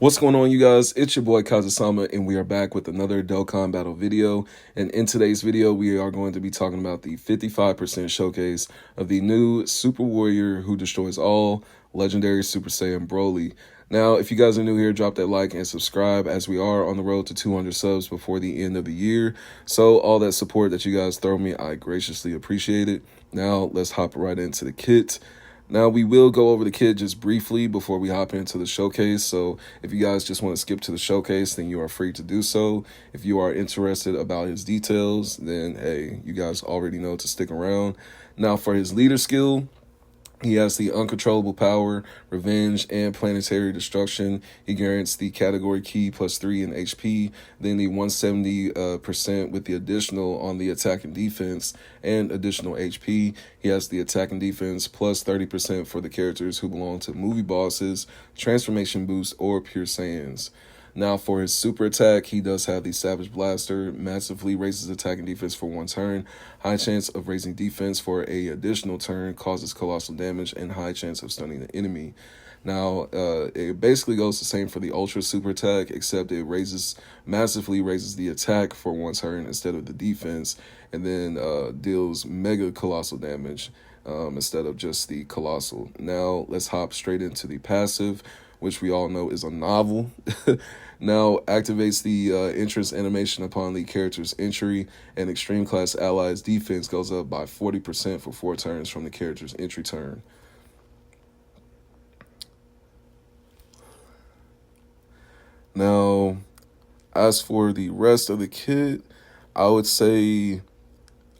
What's going on, you guys? It's your boy Kaiza-Sama, and we are back with another Dokkan battle video. And in today's video, we are going to be talking about the 55% showcase of the new Super Warrior who destroys all, legendary Super Saiyan Broly. Now, if you guys are new here, drop that like and subscribe, as we are on the road to 200 subs before the end of the year. So all that support that you guys throw me, I graciously appreciate it. Now, let's hop right into the kit. Now, we will go over the kit just briefly before we hop into the showcase, so if you guys just want to skip to the showcase, then you are free to do so. If you are interested about his details, then hey, you guys already know to stick around. Now, for his leader skill, he has the uncontrollable power, revenge, and planetary destruction. He grants the category key +3 in HP, then the 170% with the additional on the attack and defense and additional HP. He has the attack and defense +30% for the characters who belong to movie bosses, transformation boost, or pure Saiyans. Now, for his super attack, he does have the Savage Blaster, massively raises attack and defense for 1 turn, high chance of raising defense for a additional turn, causes colossal damage, and high chance of stunning the enemy. Now, it basically goes the same for the Ultra Super Attack, except it massively raises the attack for 1 turn instead of the defense, and then deals mega colossal damage instead of just the colossal. Now, let's hop straight into the passive, which we all know is a novel. Now, activates the entrance animation upon the character's entry, and extreme class allies defense goes up by 40% for 4 turns from the character's entry turn. Now, as for the rest of the kit, I would say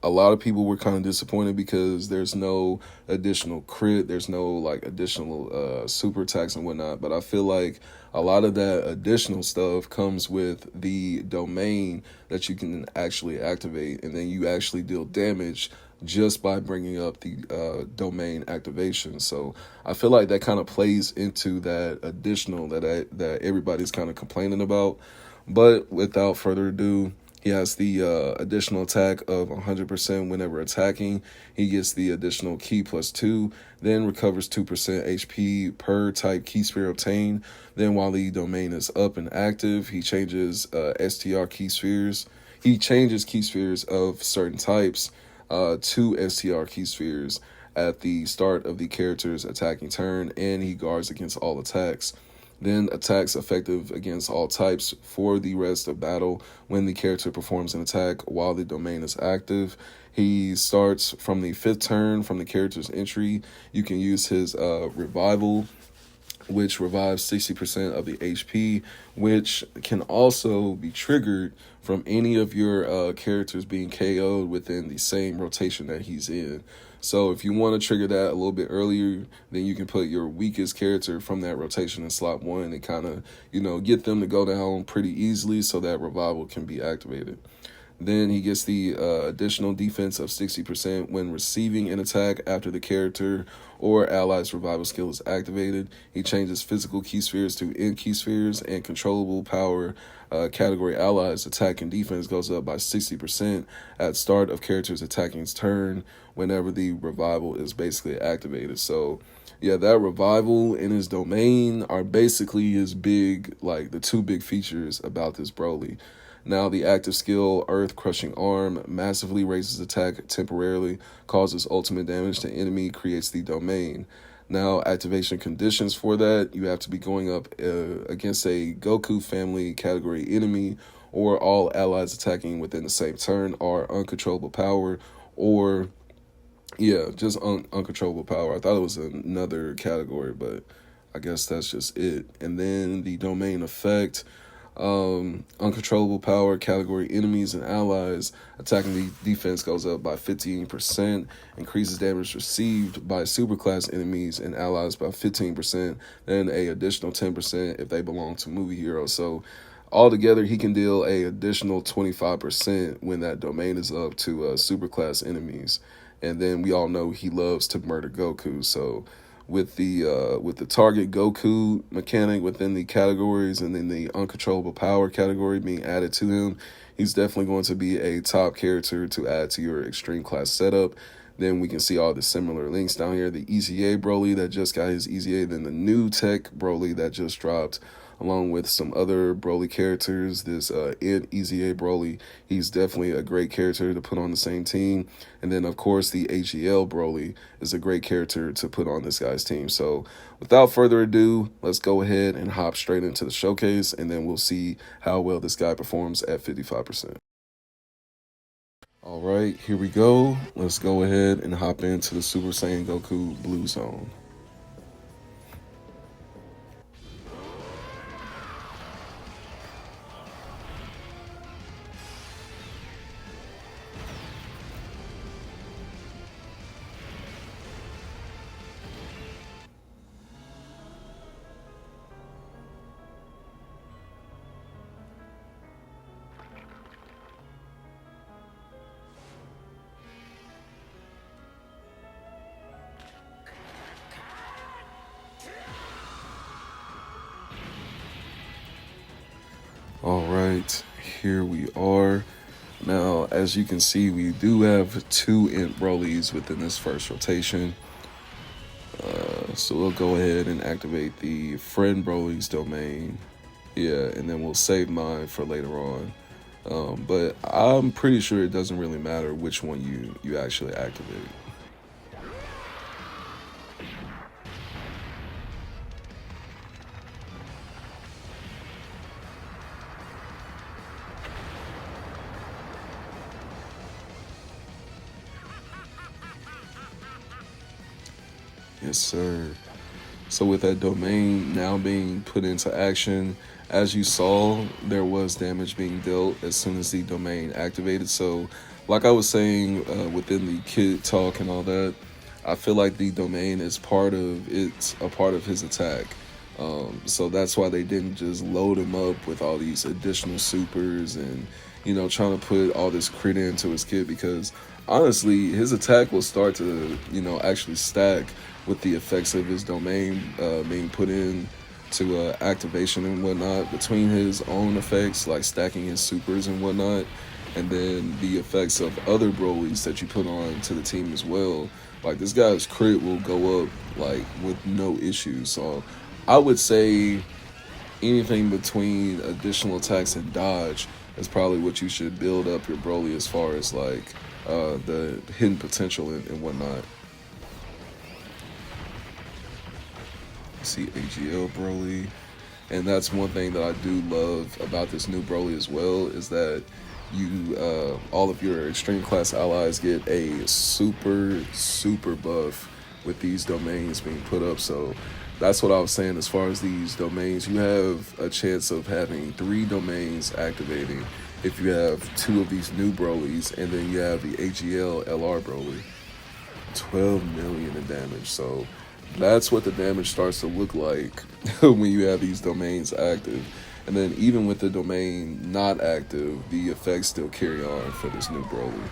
a lot of people were kind of disappointed because there's no additional crit, there's no like additional super attacks and whatnot, but I feel like a lot of that additional stuff comes with the domain that you can actually activate, and then you actually deal damage just by bringing up the domain activation. So I feel like that kind of plays into that additional that everybody's kind of complaining about. But without further ado, he has the additional attack of 100% whenever attacking. He gets the additional key +2, then recovers 2% HP per type key sphere obtained. Then while the domain is up and active, he changes STR key spheres. He changes key spheres of certain types to STR key spheres at the start of the character's attacking turn, and he guards against all attacks. Then attacks effective against all types for the rest of battle when the character performs an attack while the domain is active. He starts from the 5th turn from the character's entry. You can use his revival, which revives 60% of the HP, which can also be triggered from any of your characters being KO'd within the same rotation that he's in. So if you want to trigger that a little bit earlier, then you can put your weakest character from that rotation in slot 1 and kind of, get them to go down pretty easily so that revival can be activated. Then he gets the additional defense of 60% when receiving an attack after the character or ally's revival skill is activated. He changes physical key spheres to end key spheres, and controllable power category allies attack and defense goes up by 60% at start of character's attacking's turn whenever the revival is basically activated. So yeah, that revival and his domain are basically his the 2 big features about this Broly. Now, the active skill, Earth Crushing Arm, massively raises attack temporarily, causes ultimate damage to enemy, creates the domain. Now, activation conditions for that, you have to be going up against a GOKU family category enemy, or all allies attacking within the same turn are uncontrollable power, or just uncontrollable power. I thought it was another category, but I guess that's just it. And then the domain effect, uncontrollable power category enemies and allies attacking the defense goes up by 15%, increases damage received by superclass enemies and allies by 15%, then a additional 10% if they belong to movie heroes. So altogether, he can deal a additional 25% when that domain is up to superclass enemies. And then we all know he loves to murder Goku, so with the target Goku mechanic within the categories, and then the uncontrollable power category being added to him, he's definitely going to be a top character to add to your extreme class setup. Then we can see all the similar links down here. The EZA Broly that just got his EZA, then the new tech Broly that just dropped along with some other Broly characters. This INT Broly, he's definitely a great character to put on the same team. And then, of course, the AGL Broly is a great character to put on this guy's team. So without further ado, let's go ahead and hop straight into the showcase, and then we'll see how well this guy performs at 55%. All right, here we go. Let's go ahead and hop into the Super Saiyan Goku Blue Zone. All right, here we are. Now, as you can see, we do have 2 INT Brolys within this first rotation. So we'll go ahead and activate the friend Broly's domain. Yeah, and then we'll save mine for later on. But I'm pretty sure it doesn't really matter which one you actually activate. Yes, sir. So with that domain now being put into action, as you saw, there was damage being dealt as soon as the domain activated. So like I was saying within the kid talk and all that, I feel like the domain is a part of his attack. So that's why they didn't just load him up with all these additional supers and, trying to put all this crit into his kit, because honestly, his attack will start to, actually stack with the effects of his domain being put in to activation and whatnot, between his own effects, like stacking his supers and whatnot, and then the effects of other Brolys that you put on to the team as well. Like, this guy's crit will go up, like, with no issues. So I would say anything between additional attacks and dodge is probably what you should build up your Broly as far as, like, the hidden potential and whatnot. See AGL Broly, and that's one thing that I do love about this new Broly as well, is that you all of your extreme class allies get a super buff with these domains being put up. So that's what I was saying. As far as these domains, you have a chance of having 3 domains activating if you have 2 of these new Brolys, and then you have the AGL LR Broly. 12 million in damage. So that's what the damage starts to look like when you have these domains active. And then even with the domain not active, the effects still carry on for this new Broly.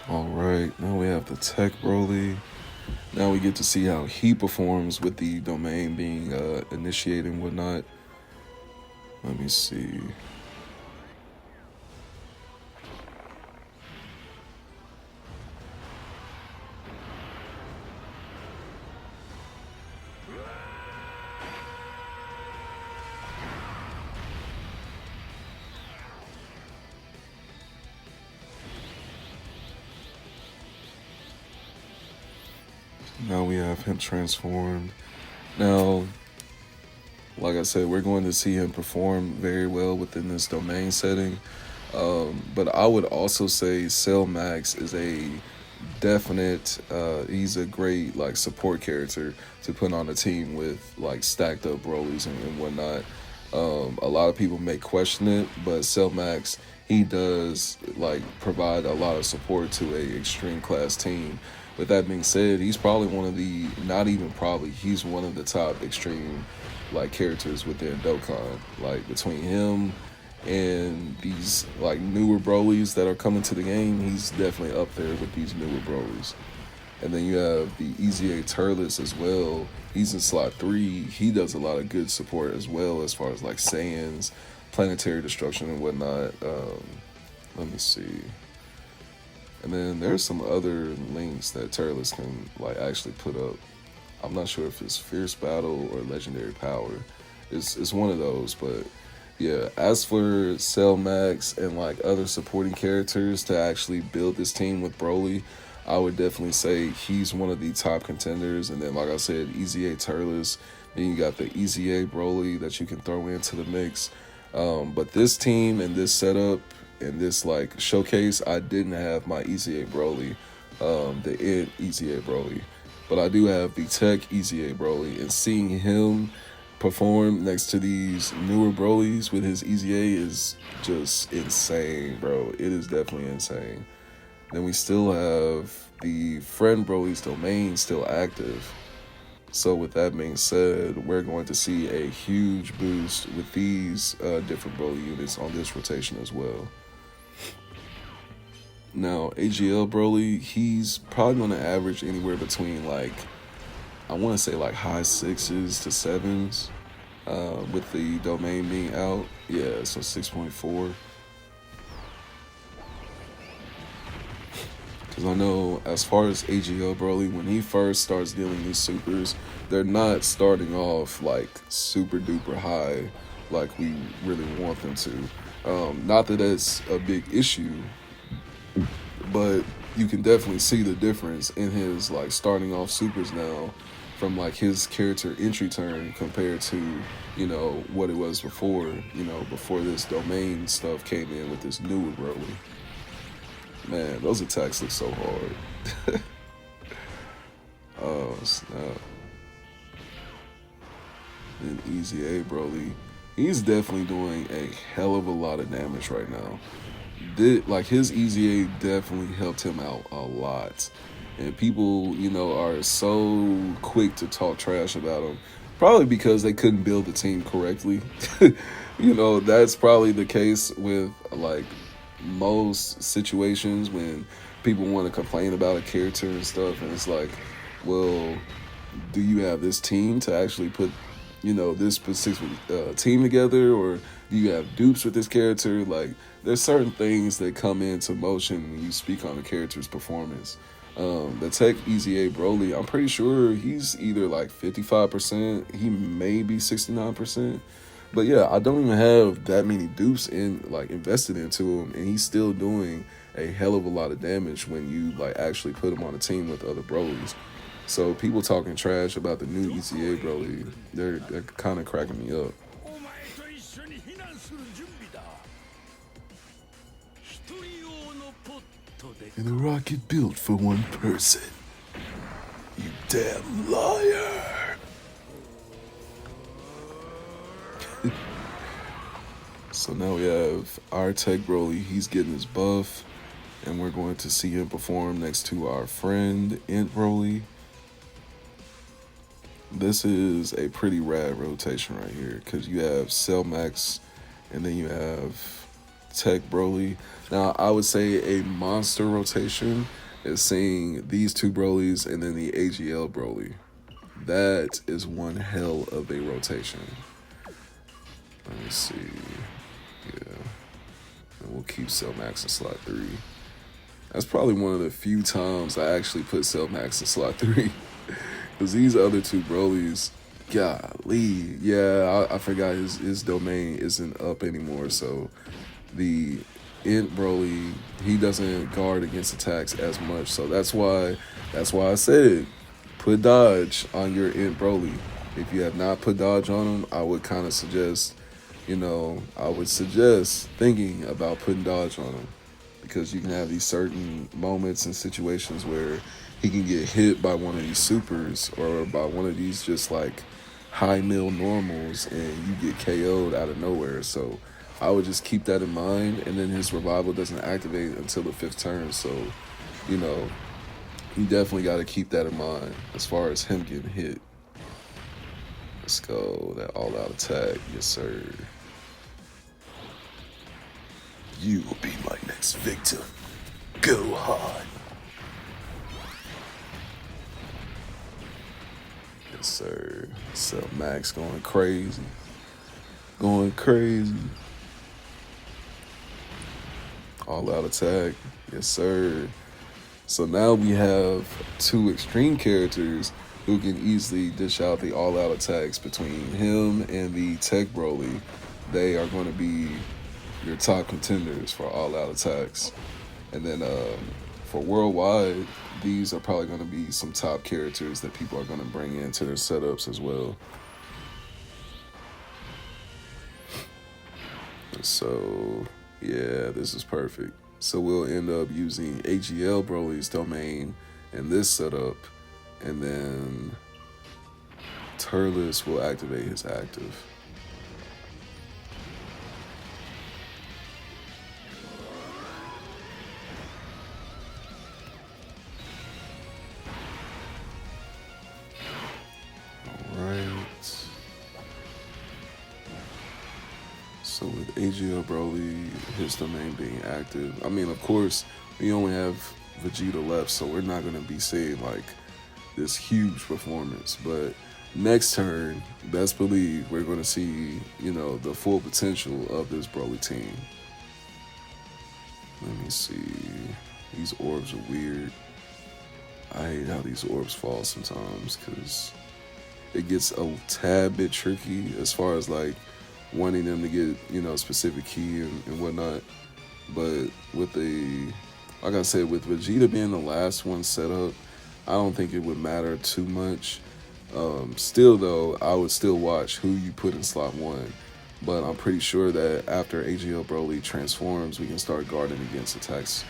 All right, now we have the Tech Broly. Now we get to see how he performs with the domain being initiated and whatnot. Let me see. Now we have him transformed. Now, like I said, we're going to see him perform very well within this domain setting. But I would also say Cell Max is a definite, he's a great like support character to put on a team with like stacked up Brolys and whatnot. A lot of people may question it, but Cell Max, he does like provide a lot of support to a extreme class team. With that being said, he's probably one of the, not even probably, he's one of the top extreme like characters within Dokkan. Like between him And these like newer Brolys that are coming to the game, he's definitely up there with these newer Brolys. And then you have the EZA Turles as well. He's in slot 3. He does a lot of good support as well as far as like Saiyans, planetary destruction and whatnot. Let me see. And then there's some other links that Turles can like actually put up. I'm not sure if it's Fierce Battle or Legendary Power. It's one of those, but yeah, as for Cell Max and like other supporting characters to actually build this team with Broly, I would definitely say he's one of the top contenders. And then, like I said, EZA Turles. Then you got the EZA Broly that you can throw into the mix. But this team and this setup and this like showcase, I didn't have my EZA Broly, the INT EZA Broly. But I do have the Tech EZA Broly. And seeing him perform next to these newer Brolys with his EZA is just insane, bro. It is definitely insane. Then we still have the Friend Broly's domain still active. So with that being said, we're going to see a huge boost with these different Broly units on this rotation as well. Now, AGL Broly, he's probably going to average anywhere between like, I want to say like high 6s to 7s with the domain being out. Yeah, so 6.4. Because I know as far as AGL Broly, when he first starts dealing these supers, they're not starting off like super duper high like we really want them to. Not that that's a big issue, but you can definitely see the difference in his like starting off supers now from like his character entry turn compared to, you know, what it was before, you know, before this domain stuff came in with this newer Broly. Man, those attacks look so hard. Oh, snap. And EZA Broly, he's definitely doing a hell of a lot of damage right now. Like his EZA definitely helped him out a lot. And people, you know, are so quick to talk trash about him. Probably because they couldn't build the team correctly. You know, that's probably the case with like most situations when people want to complain about a character and stuff, and it's like, well, do you have this team to actually put, you know, this specific team together, or do you have dupes with this character? Like, there's certain things that come into motion when you speak on a character's performance. The Tech EZA Broly, I'm pretty sure he's either like 55%, he may be 69%. But yeah, I don't even have that many dupes invested into him, and he's still doing a hell of a lot of damage when you like actually put him on a team with other Brolys. So people talking trash about the new EZA Broly, they're kind of cracking me up. And a rocket built for one person. You damn liar. So now we have our Tech Broly. He's getting his buff, and we're going to see him perform next to our friend INT Broly. This is a pretty rad rotation right here because you have Cell Max, and then you have Tech Broly. Now, I would say a monster rotation is seeing these two Brolys and then the AGL Broly. That is one hell of a rotation. Let me see. Yeah. And we'll keep Cell Max in slot 3. That's probably one of the few times I actually put Cell Max in slot 3. Because these other two Brolys, golly. Yeah, I forgot his domain isn't up anymore. So the INT Broly, he doesn't guard against attacks as much. So that's why I said put dodge on your INT Broly. If you have not put dodge on him, I would kind of suggest, thinking about putting dodge on him, because you can have these certain moments and situations where he can get hit by one of these supers or by one of these just like high mil normals and you get KO'd out of nowhere. So I would just keep that in mind, and then his revival doesn't activate until the 5th turn. So, you know, you definitely got to keep that in mind as far as him getting hit. Let's go, that all-out attack, yes sir. You will be my next victim. Go hard. Yes, sir. So Max going crazy. Going crazy. All out attack. Yes, sir. So now we have two extreme characters who can easily dish out the all out attacks between him and the Tech Broly. They are going to be your top contenders for all out attacks. And then for worldwide, these are probably going to be some top characters that people are going to bring into their setups as well. So yeah, this is perfect. So we'll end up using AGL Broly's domain in this setup, and then Turles will activate his active. So with AGL Broly, his domain being active, I mean, of course, we only have Vegeta left, so we're not going to be seeing like this huge performance. But next turn, best believe we're going to see, you know, the full potential of this Broly team. Let me see. These orbs are weird. I hate how these orbs fall sometimes because it gets a tad bit tricky as far as like wanting them to get, you know, specific key and whatnot. But with the, like I said, with Vegeta being the last one set up, I don't think it would matter too much. Still though, I would still watch who you put in slot 1. But I'm pretty sure that after AGL Broly transforms, we can start guarding against attacks.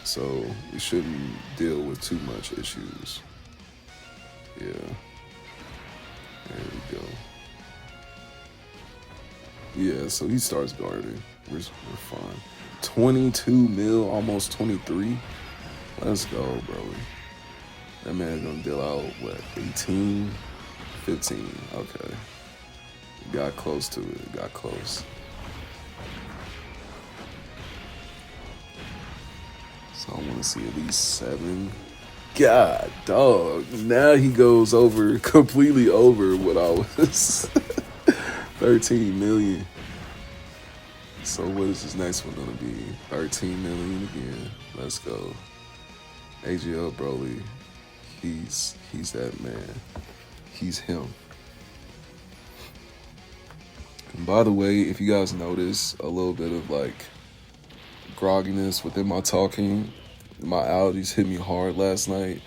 So we shouldn't deal with too much issues. Yeah. There we go. Yeah, so he starts guarding. We're fine. 22 mil, almost 23. Let's go, Broly. That man's gonna deal out, what, 18? 15, okay. Got close to it, got close. So I wanna see at least 7. God, dog. Now he goes over, completely over what I was. 13 million. So what is this next one gonna be? 13 million again. Let's go. AGL Broly. He's that man. He's him. And by the way, if you guys notice a little bit of like grogginess within my talking, my allergies hit me hard last night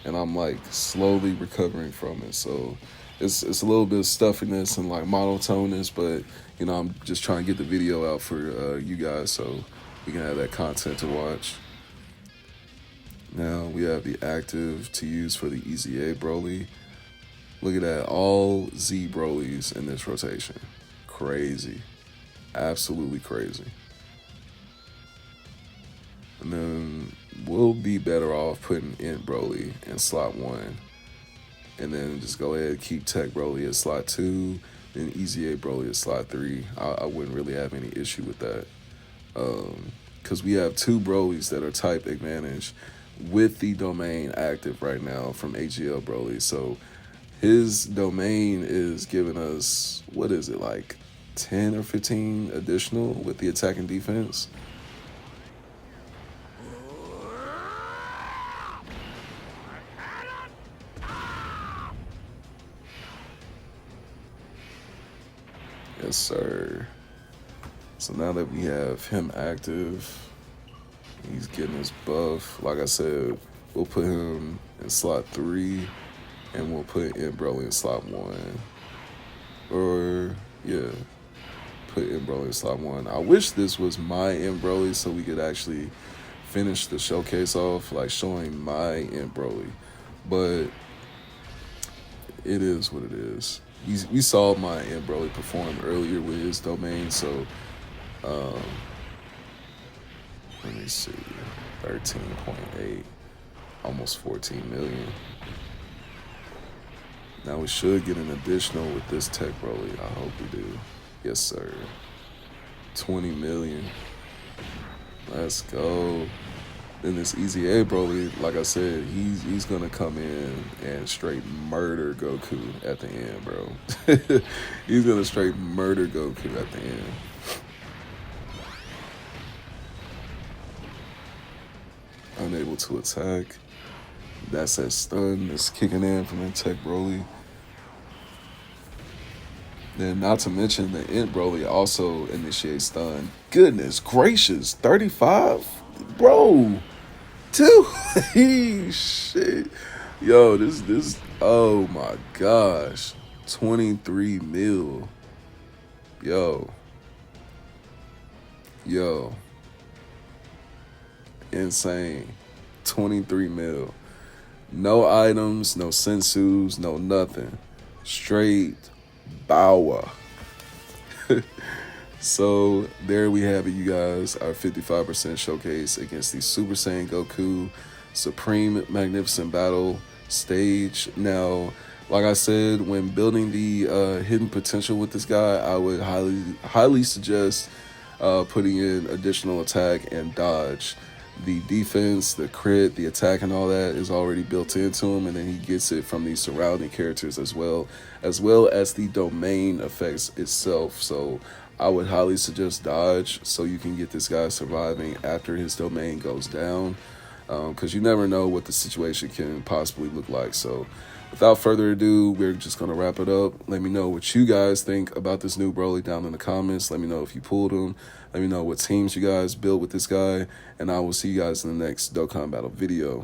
and I'm like slowly recovering from it. So it's a little bit of stuffiness and like monotoneness, but you know, I'm just trying to get the video out for you guys so we can have that content to watch. Now we have the active to use for the EZA Broly. Look at that, all Z Brolys in this rotation. Crazy, absolutely crazy. And then we'll be better off putting INT Broly in slot 1. And then just go ahead and keep Tech Broly at slot 2, then EZA Broly at slot 3. I wouldn't really have any issue with that. Because we have 2 Brolys that are type advantage with the domain active right now from AGL Broly. So his domain is giving us, what is it, like 10 or 15 additional with the attack and defense? Yes, sir. So now that we have him active, he's getting his buff. Like I said, we'll put him in slot 3, and we'll put INT Broly in slot 1. Or, yeah, put INT Broly in slot 1. I wish this was my INT Broly so we could actually finish the showcase off, like showing my INT Broly. But it is what it is. We saw my INT Broly perform earlier with his domain, so let me see, 13.8, almost 14 million. Now we should get an additional with this Tech Broly. I hope we do. Yes, sir. 20 million. Let's go. Then this Easy A Broly, like I said, he's gonna come in and straight murder Goku at the end, bro. He's gonna straight murder Goku at the end. Unable to attack. That's that stun that's kicking in from the Tech Broly. Then not to mention the Int Broly also initiates stun. Goodness gracious, 35? Bro. Dude, shit. Yo, this, oh my gosh. 23 mil. Yo. Insane. 23 mil. No items, no sensus, no nothing. Straight Bower. So there we have it, you guys. Our 55% showcase against the Super Saiyan Goku Supreme Magnificent Battle stage. Now, like I said, when building the hidden potential with this guy, I would highly suggest putting in additional attack and dodge. The defense, the crit, the attack, and all that is already built into him, and then he gets it from the surrounding characters as well as the domain effects itself. So I would highly suggest dodge so you can get this guy surviving after his domain goes down, because you never know what the situation can possibly look like. So without further ado, we're just going to wrap it up. Let me know what you guys think about this new Broly down in the comments. Let me know if you pulled him. Let me know what teams you guys built with this guy. And I will see you guys in the next Dokkan Battle video.